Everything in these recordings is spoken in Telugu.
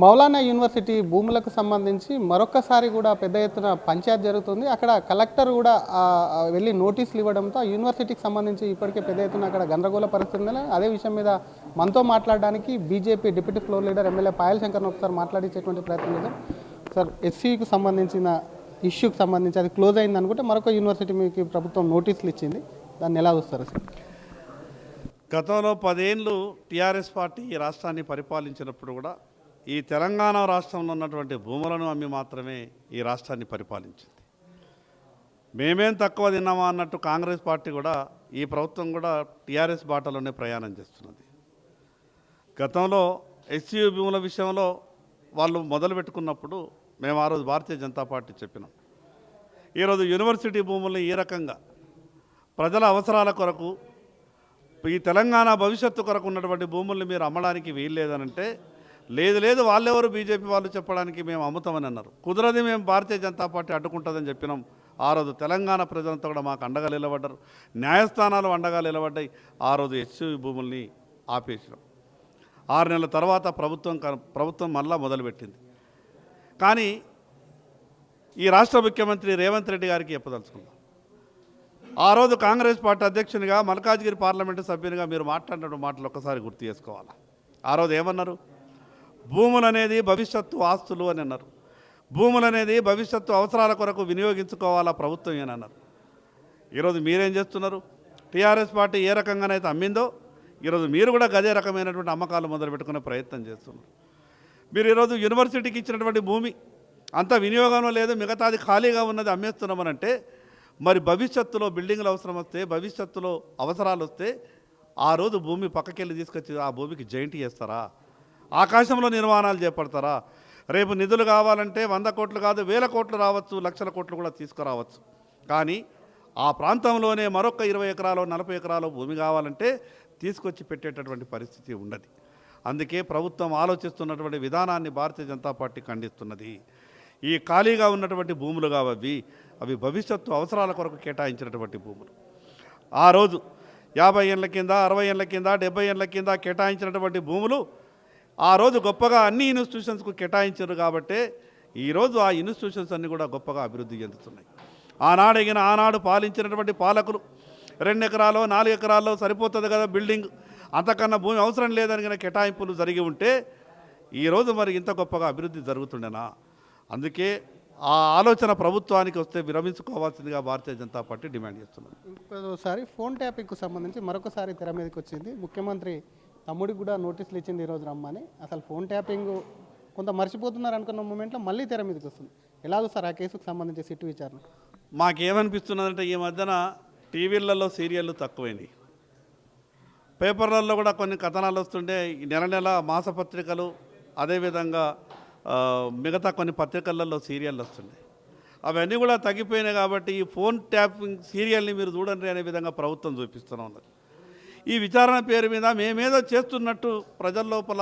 మౌలానా యూనివర్సిటీ భూములకు సంబంధించి మరొకసారి కూడా పెద్ద ఎత్తున పంచాయత్ జరుగుతుంది. అక్కడ కలెక్టర్ కూడా వెళ్ళి నోటీసులు ఇవ్వడంతో ఆ యూనివర్సిటీకి సంబంధించి ఇప్పటికే పెద్ద ఎత్తున అక్కడ గందరగోళ పరిస్థితి ఉంది. అదే విషయం మీద మనతో మాట్లాడడానికి BJP deputy floor leader MLA Payal శంకర్ను ఒకసారి మాట్లాడించేటువంటి ప్రయత్నం చేద్దాం. సార్, ఎస్సీకి సంబంధించిన ఇష్యూకి సంబంధించి అది క్లోజ్ అయింది అనుకుంటే మరొక యూనివర్సిటీ మీకు ప్రభుత్వం నోటీసులు ఇచ్చింది. దాన్ని ఎలా చూస్తారు సార్? గతంలో 10 ఏళ్ళు టీఆర్ఎస్ పార్టీ ఈ రాష్ట్రాన్ని పరిపాలించినప్పుడు కూడా ఈ తెలంగాణ రాష్ట్రంలో ఉన్నటువంటి భూములను అమ్మి మాత్రమే ఈ రాష్ట్రాన్ని పరిపాలించింది. మేమేం తక్కువ తిన్నామా అన్నట్టు కాంగ్రెస్ పార్టీ కూడా ఈ ప్రభుత్వం కూడా టీఆర్ఎస్ బాటలోనే ప్రయాణం చేస్తున్నది. గతంలో ఎస్సీ భూముల విషయంలో వాళ్ళు మొదలు పెట్టుకున్నప్పుడు మేము ఆ రోజు భారతీయ జనతా పార్టీ చెప్పినాం. ఈరోజు యూనివర్సిటీ భూముల్ని ఈ రకంగా ప్రజల అవసరాల కొరకు ఈ తెలంగాణ భవిష్యత్తు కొరకు ఉన్నటువంటి భూముల్ని మీరు అమ్మడానికి వీల్లేదనంటే లేదు వాళ్ళెవరు బీజేపీ వాళ్ళు చెప్పడానికి మేము అమ్ముతామని అన్నారు. కుదరది, మేము భారతీయ జనతా పార్టీ అడ్డుకుంటుందని చెప్పినాం. ఆ రోజు తెలంగాణ ప్రజలంతా కూడా మాకు అండగా నిలబడ్డారు. న్యాయస్థానాలు అండగా నిలబడ్డాయి. ఆ రోజు ఎస్సీ భూముల్ని ఆపేసినాం. 6 నెలల తర్వాత ప్రభుత్వం మళ్ళా మొదలుపెట్టింది. కానీ ఈ రాష్ట్ర ముఖ్యమంత్రి రేవంత్ రెడ్డి గారికి చెప్పదలుచుకున్నాం. ఆ రోజు కాంగ్రెస్ పార్టీ అధ్యక్షునిగా మల్కాజ్గిరి పార్లమెంటు సభ్యునిగా మీరు మాట్లాడిన మాటలు ఒక్కసారి గుర్తు చేసుకోవాలి. ఆ రోజు ఏమన్నారు? భూములు అనేది భవిష్యత్తు ఆస్తులు అని అన్నారు. భూములు అనేది భవిష్యత్తు అవసరాల కొరకు వినియోగించుకోవాలా ప్రభుత్వం అని అన్నారు. ఈరోజు మీరేం చేస్తున్నారు? టీఆర్ఎస్ పార్టీ ఏ రకంగానైతే అమ్మిందో ఈరోజు మీరు కూడా గదే రకమైనటువంటి అమ్మకాలు మొదలు పెట్టుకునే ప్రయత్నం చేస్తున్నారు. మీరు ఈరోజు యూనివర్సిటీకి ఇచ్చినటువంటి భూమి అంత వినియోగంలో లేదు, మిగతాది ఖాళీగా ఉన్నది అమ్మేస్తున్నామనంటే మరి భవిష్యత్తులో బిల్డింగ్లు అవసరం వస్తే, భవిష్యత్తులో అవసరాలు వస్తే ఆ రోజు భూమి పక్కకెళ్ళి తీసుకొచ్చి ఆ భూమికి జైంట్ చేస్తారా? ఆకాశంలో నిర్మాణాలు చేపడతారా? రేపు నిధులు కావాలంటే 100 కోట్లు కాదు 1000 కోట్లు రావచ్చు, లక్షల కోట్లు కూడా తీసుకురావచ్చు. కానీ ఆ ప్రాంతంలోనే మరొక 20 ఎకరాలు 40 ఎకరాలు భూమి కావాలంటే తీసుకొచ్చి పెట్టేటటువంటి పరిస్థితి ఉండదు. అందుకే ప్రభుత్వం ఆలోచిస్తున్నటువంటి విధానాన్ని భారతీయ జనతా పార్టీ ఖండిస్తున్నది. ఈ ఖాళీగా ఉన్నటువంటి భూములు కావవి, అవి భవిష్యత్తు అవసరాల కొరకు కేటాయించినటువంటి భూములు. ఆ రోజు 50 ఏళ్ళ కింద, 60 ఏళ్ళ కింద, 70 ఏళ్ళ కింద కేటాయించినటువంటి భూములు ఆ రోజు గొప్పగా అన్ని ఇన్స్టిట్యూషన్స్కు కేటాయించారు. కాబట్టే ఈరోజు ఆ ఇన్స్టిట్యూషన్స్ అన్నీ కూడా గొప్పగా అభివృద్ధి చెందుతున్నాయి. ఆనాడు పాలించినటువంటి పాలకులు 2 ఎకరాలు 4 ఎకరాల్లో సరిపోతుంది కదా బిల్డింగ్, అంతకన్నా భూమి అవసరం లేదని కేటాయింపులు జరిగి ఉంటే ఈరోజు మరి ఇంత గొప్పగా అభివృద్ధి జరుగుతుండేనా? అందుకే ఆ ఆలోచన ప్రభుత్వానికి వస్తే విరమించుకోవాల్సిందిగా భారతీయ జనతా పార్టీ డిమాండ్ చేస్తున్నారు. ఇంకోసారి ఫోన్ ట్యాపింగ్కు సంబంధించి మరొకసారి తెర మీదకి వచ్చింది. ముఖ్యమంత్రి తమ్ముడికి కూడా నోటీసులు ఇచ్చింది ఈరోజు రమ్మని. అసలు ఫోన్ ట్యాపింగ్ కొంత మర్చిపోతున్నారు అనుకున్న మూమెంట్లో మళ్ళీ తెర మీదకి వస్తుంది. ఎలాగో సార్ ఆ కేసుకు సంబంధించి సిట్టు విచారణ? మాకేమనిపిస్తున్నదంటే ఈ మధ్యన టీవీలలో సీరియళ్ళు తక్కువైనాయి, పేపర్లలో కూడా కొన్ని కథనాలు వస్తుంటే నెల మాసపత్రికలు, అదేవిధంగా మిగతా కొన్ని పత్రికలలో సీరియళ్ళు వస్తున్నాయి. అవన్నీ కూడా తగ్గిపోయినాయి. కాబట్టి ఈ ఫోన్ ట్యాపింగ్ సీరియల్ని మీరు చూడండి అనే విధంగా ప్రభుత్వం చూపిస్తూనే ఉన్నది. ఈ విచారణ పేరు మీద మేమేదో చేస్తున్నట్టు ప్రజల లోపల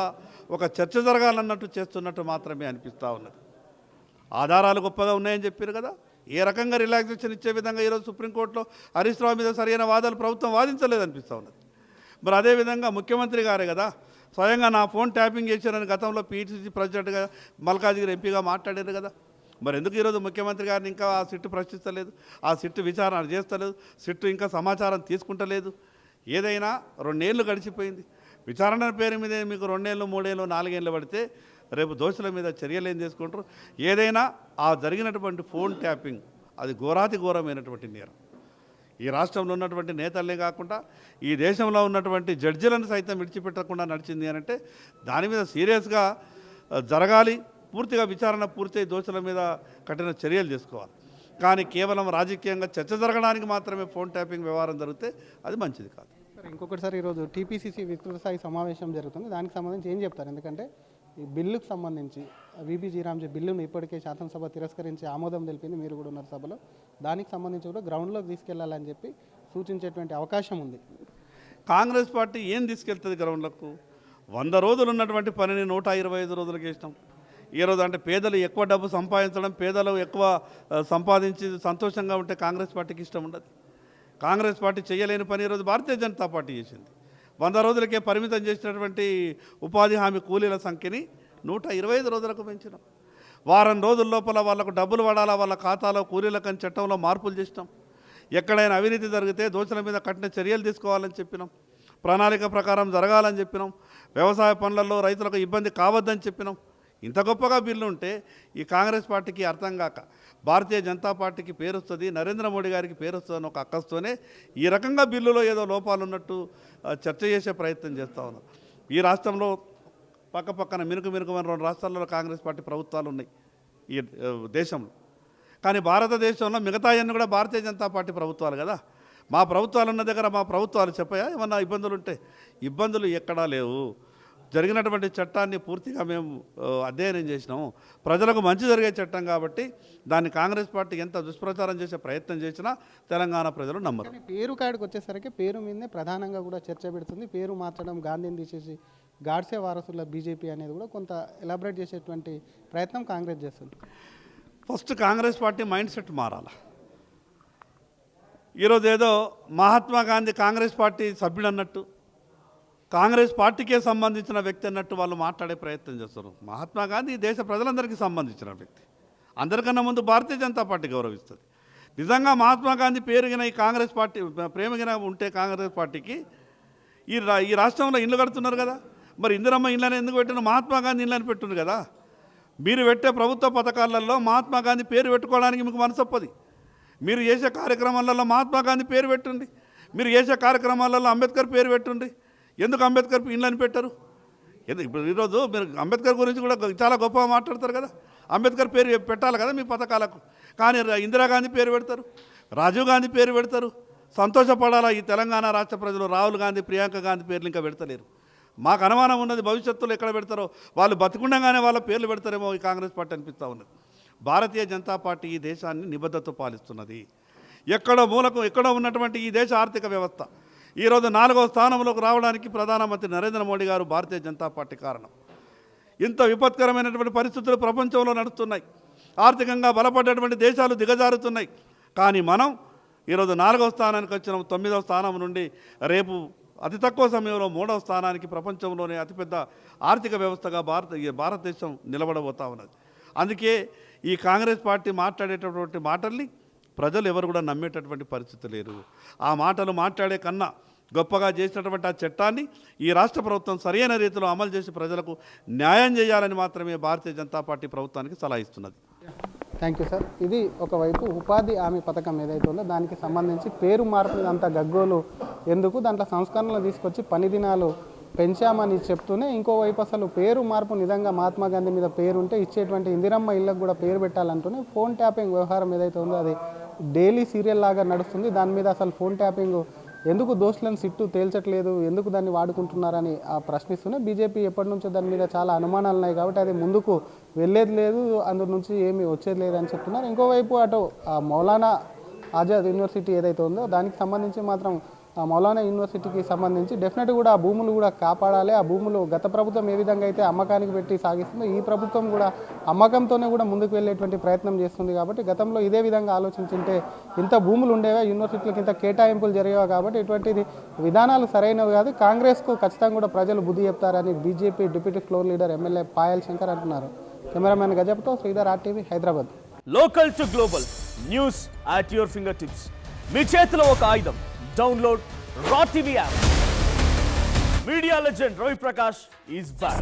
ఒక చర్చ జరగాలన్నట్టు చేస్తున్నట్టు మాత్రమే అనిపిస్తూ ఉన్నది. ఆధారాలు గొప్పగా ఉన్నాయని చెప్పారు కదా, ఏ రకంగా రిలాక్సేషన్ ఇచ్చే విధంగా ఈరోజు సుప్రీంకోర్టులో హరీష్ రావు మీద సరైన వాదాలు ప్రభుత్వం వాదించలేదు అనిపిస్తూ ఉన్నది. మరి అదేవిధంగా ముఖ్యమంత్రి గారే కదా స్వయంగా నా ఫోన్ ట్యాపింగ్ చేశారని గతంలో పీటీసీ ప్రెసిడెంట్గా మల్కాజ్గిరి ఎంపీగా మాట్లాడారు కదా. మరి ఎందుకు ఈరోజు ముఖ్యమంత్రి గారిని ఇంకా ఆ సిట్టు ప్రశ్నిస్తలేదు, ఆ సిట్టు విచారణ చేస్తలేదు, సిట్టు ఇంకా సమాచారం తీసుకుంటలేదు? ఏదైనా 2 ఏళ్ళు గడిచిపోయింది. విచారణ పేరు మీద మీకు 2 ఏళ్ళు 3 ఏళ్ళు 4 ఏళ్ళు పడితే రేపు దోషుల మీద చర్యలు ఏం తీసుకుంటారు? ఏదైనా ఆ జరిగినటువంటి ఫోన్ ట్యాపింగ్ అది ఘోరాతి ఘోరమైనటువంటి నేరం. ఈ రాష్ట్రంలో ఉన్నటువంటి నేతలనే కాకుండా ఈ దేశంలో ఉన్నటువంటి జడ్జిలను సైతం విడిచిపెట్టకుండా నడిచింది అని అంటే దాని మీద సీరియస్గా జరగాలి. పూర్తిగా విచారణ పూర్తయి దోషుల మీద కఠిన చర్యలు తీసుకోవాలి. కానీ కేవలం రాజకీయంగా చర్చ జరగడానికి మాత్రమే ఫోన్ ట్యాపింగ్ వ్యవహారం జరిగితే అది మంచిది కాదు. ఇంకొకటిసారి ఈరోజు టీపీసీసీ విస్తృత స్థాయి సమావేశం జరుగుతుంది. దానికి సంబంధించి ఏం చెప్తారు? ఎందుకంటే ఈ బిల్లుకు సంబంధించి వీబీ జీరాంజీ బిల్లును ఇప్పటికే శాసనసభ తిరస్కరించి ఆమోదం తెలిపింది, మీరు కూడా ఉన్నారు సభలో. దానికి సంబంధించి కూడా గ్రౌండ్లోకి తీసుకెళ్లాలని చెప్పి సూచించేటువంటి అవకాశం ఉంది. కాంగ్రెస్ పార్టీ ఏం తీసుకెళ్తుంది గ్రౌండ్లకు? 100 రోజులు ఉన్నటువంటి పనిని 125 రోజులకు ఇష్టం. ఈరోజు అంటే పేదలు ఎక్కువ డబ్బు సంపాదించడం, పేదలు ఎక్కువ సంపాదించి సంతోషంగా ఉంటే కాంగ్రెస్ పార్టీకి ఇష్టం ఉండదు. కాంగ్రెస్ పార్టీ చేయలేని పని ఈరోజు భారతీయ జనతా పార్టీ చేసింది. 100 రోజులకే పరిమితం చేసినటువంటి ఉపాధి హామీ కూలీల సంఖ్యని 125 రోజులకు పెంచినాం. వారం రోజుల లోపల వాళ్ళకు డబ్బులు పడాలా, వాళ్ళ ఖాతాలో కూలీలకని చట్టంలో మార్పులు చేసినాం. ఎక్కడైనా అవినీతి జరిగితే దోషుల మీద కఠిన చర్యలు తీసుకోవాలని చెప్పినాం. ప్రణాళిక ప్రకారం జరగాలని చెప్పినాం. వ్యవసాయ పనులలో రైతులకు ఇబ్బంది కావద్దని చెప్పినాం. ఇంత గొప్పగా బిల్లు ఉంటే ఈ కాంగ్రెస్ పార్టీకి అర్థం కాక భారతీయ జనతా పార్టీకి పేరు వస్తుంది, నరేంద్ర మోడీ గారికి పేరు వస్తుందని ఒక అక్కస్తోనే ఈ రకంగా బిల్లులో ఏదో లోపాలు ఉన్నట్టు చర్చ చేసే ప్రయత్నం చేస్తూ ఉన్నారు. ఈ రాష్ట్రంలో పక్కన మినుకుమైన 2 రాష్ట్రాల్లో కాంగ్రెస్ పార్టీ ప్రభుత్వాలు ఉన్నాయి ఈ దేశంలో. కానీ భారతదేశంలో మిగతాయన్నీ కూడా భారతీయ జనతా పార్టీ ప్రభుత్వాలు కదా. మా ప్రభుత్వాలు ఉన్న దగ్గర మా ప్రభుత్వాలు చెప్పాయా ఏమన్నా ఇబ్బందులు ఉంటే? ఇబ్బందులు ఎక్కడా లేవు. జరిగినటువంటి చట్టాన్ని పూర్తిగా మేము అధ్యయనం చేసినాము. ప్రజలకు మంచి జరిగే చట్టం కాబట్టి దాన్ని కాంగ్రెస్ పార్టీ ఎంత దుష్ప్రచారం చేసే ప్రయత్నం చేసినా తెలంగాణ ప్రజలు నమ్మరు. పేరు కాడికి వచ్చేసరికి పేరు మీదనే ప్రధానంగా కూడా చర్చ పెడుతుంది. పేరు మార్చడం, గాంధీని తీసేసి గాడ్సే వారసుల బీజేపీ అనేది కూడా కొంత ఎలాబరేట్ చేసేటువంటి ప్రయత్నం కాంగ్రెస్ చేస్తుంది. First Congress party mind set మారాలి. ఈరోజు ఏదో మహాత్మా గాంధీ కాంగ్రెస్ పార్టీ సభ్యుడు అన్నట్టు, కాంగ్రెస్ పార్టీకే సంబంధించిన వ్యక్తి అన్నట్టు వాళ్ళు మాట్లాడే ప్రయత్నం చేస్తారు. మహాత్మా గాంధీ దేశ ప్రజలందరికీ సంబంధించిన వ్యక్తి. అందరికన్నా ముందు భారతీయ జనతా పార్టీ గౌరవిస్తుంది. నిజంగా మహాత్మా గాంధీ పేరుగిన ఈ కాంగ్రెస్ పార్టీ ప్రేమగిన ఉంటే కాంగ్రెస్ పార్టీకి ఈ రాష్ట్రంలో ఇళ్ళు కడుతున్నారు కదా, మరి ఇందిరమ్మ ఇళ్ళని ఎందుకు పెట్టిన? మహాత్మా గాంధీ ఇళ్ళని పెట్టుంది కదా. మీరు పెట్టే ప్రభుత్వ పథకాలలో మహాత్మా గాంధీ పేరు పెట్టుకోవడానికి మీకు మనసొప్పది. మీరు చేసే కార్యక్రమాలలో మహాత్మా గాంధీ పేరు పెట్టుండి, మీరు చేసే కార్యక్రమాలలో అంబేద్కర్ పేరు పెట్టుండి. ఎందుకు అంబేద్కర్ ఇళ్ళని పెట్టరు? ఇప్పుడు ఈరోజు మీరు అంబేద్కర్ గురించి కూడా చాలా గొప్పగా మాట్లాడతారు కదా. అంబేద్కర్ పేరు పెట్టాలి కదా మీ పథకాలకు. కానీ ఇందిరాగాంధీ పేరు పెడతారు, రాజీవ్ గాంధీ పేరు పెడతారు. సంతోషపడాలా ఈ తెలంగాణ రాష్ట్ర ప్రజలు? రాహుల్ గాంధీ, ప్రియాంక గాంధీ పేర్లు ఇంకా పెడతలేరు. మాకు అనుమానం ఉన్నది భవిష్యత్తులో ఎక్కడ పెడతారో, వాళ్ళు బతికుండగానే వాళ్ళ పేర్లు పెడతారేమో ఈ కాంగ్రెస్ పార్టీ అనిపిస్తూ ఉన్నది. భారతీయ జనతా పార్టీ ఈ దేశాన్ని నిబద్ధతతో పాలిస్తున్నది. ఎక్కడో ఉన్నటువంటి ఈ దేశ ఆర్థిక వ్యవస్థ ఈరోజు 4వ స్థానంలోకి రావడానికి ప్రధానమంత్రి నరేంద్ర మోడీ గారు భారతీయ జనతా పార్టీ కారణం. ఇంత విపత్కరమైనటువంటి పరిస్థితులు ప్రపంచంలో నడుస్తున్నాయి. ఆర్థికంగా బలపడ్డటువంటి దేశాలు దిగజారుతున్నాయి. కానీ మనం ఈరోజు 4వ స్థానానికి వచ్చిన 9వ స్థానం నుండి రేపు అతి తక్కువ సమయంలో 3వ స్థానానికి ప్రపంచంలోనే అతిపెద్ద ఆర్థిక వ్యవస్థగా భారతదేశం నిలబడబోతా ఉన్నది. అందుకే ఈ కాంగ్రెస్ పార్టీ మాట్లాడేటటువంటి మాటల్ని ప్రజలు ఎవరు కూడా నమ్మేటటువంటి పరిస్థితి లేరు. ఆ మాటలు మాట్లాడే కన్నా గొప్పగా చేసినటువంటి ఆ చట్టాన్ని ఈ రాష్ట్ర ప్రభుత్వం సరైన రీతిలో అమలు చేసి ప్రజలకు న్యాయం చేయాలని మాత్రమే భారతీయ జనతా పార్టీ ప్రభుత్వానికి సలహా ఇస్తున్నది. Thank you sir. ఇది ఒకవైపు ఉపాధి హామీ పథకం ఏదైతే ఉందో దానికి సంబంధించి పేరు మార్పు అంత గగ్గోలు ఎందుకు, దాంట్లో సంస్కరణలు తీసుకొచ్చి పని దినాలు పెంచామని చెప్తూనే ఇంకోవైపు అసలు పేరు మార్పు నిజంగా మహాత్మా గాంధీ మీద పేరు ఉంటే ఇచ్చేటువంటి ఇందిరమ్మ ఇళ్ళకు కూడా పేరు పెట్టాలంటూనే ఫోన్ ట్యాపింగ్ వ్యవహారం ఏదైతే ఉందో అది డైలీ సీరియల్ లాగా నడుస్తుంది. దాని మీద అసలు ఫోన్ ట్యాపింగ్ ఎందుకు దోషులను సిట్టు తేల్చట్లేదు, ఎందుకు దాన్ని వాడుకుంటున్నారని ప్రశ్నిస్తూనే బీజేపీ ఎప్పటి నుంచో దాని మీద చాలా అనుమానాలు ఉన్నాయి కాబట్టి అది ముందుకు వెళ్ళేది లేదు, అందు నుంచి ఏమీ వచ్చేది లేదని చెప్తున్నారు. ఇంకోవైపు అటు మౌలానా ఆజాద్ యూనివర్సిటీ ఏదైతే ఉందో దానికి సంబంధించి మాత్రం మౌలానా యూనివర్సిటీకి సంబంధించి డెఫినెట్గా కూడా ఆ భూములు కూడా కాపాడాలి. ఆ భూములు గత ప్రభుత్వం ఏ విధంగా అయితే అమ్మకానికి పెట్టి సాగిస్తుందో ఈ ప్రభుత్వం కూడా అమ్మకంతోనే కూడా ముందుకు వెళ్ళేటువంటి ప్రయత్నం చేస్తుంది. కాబట్టి గతంలో ఇదే విధంగా ఆలోచించుంటే ఇంత భూములు ఉండేవా, యూనివర్సిటీలకు ఇంత కేటాయింపులు జరిగేవా. కాబట్టి ఇటువంటిది విధానాలు సరైనవి కాదు. కాంగ్రెస్కు ఖచ్చితంగా కూడా ప్రజలు బుద్ధి చెప్తారని BJP deputy floor leader MLA Payal Shankar అంటున్నారు. కెమెరామెన్ గజప్తో Sridhar, RTV, Hyderabad. Local to global news at your finger tips. మీ చేతిలో ఒక ఆయుధం. Download Raw TV app. Media legend Ravi Prakash is back.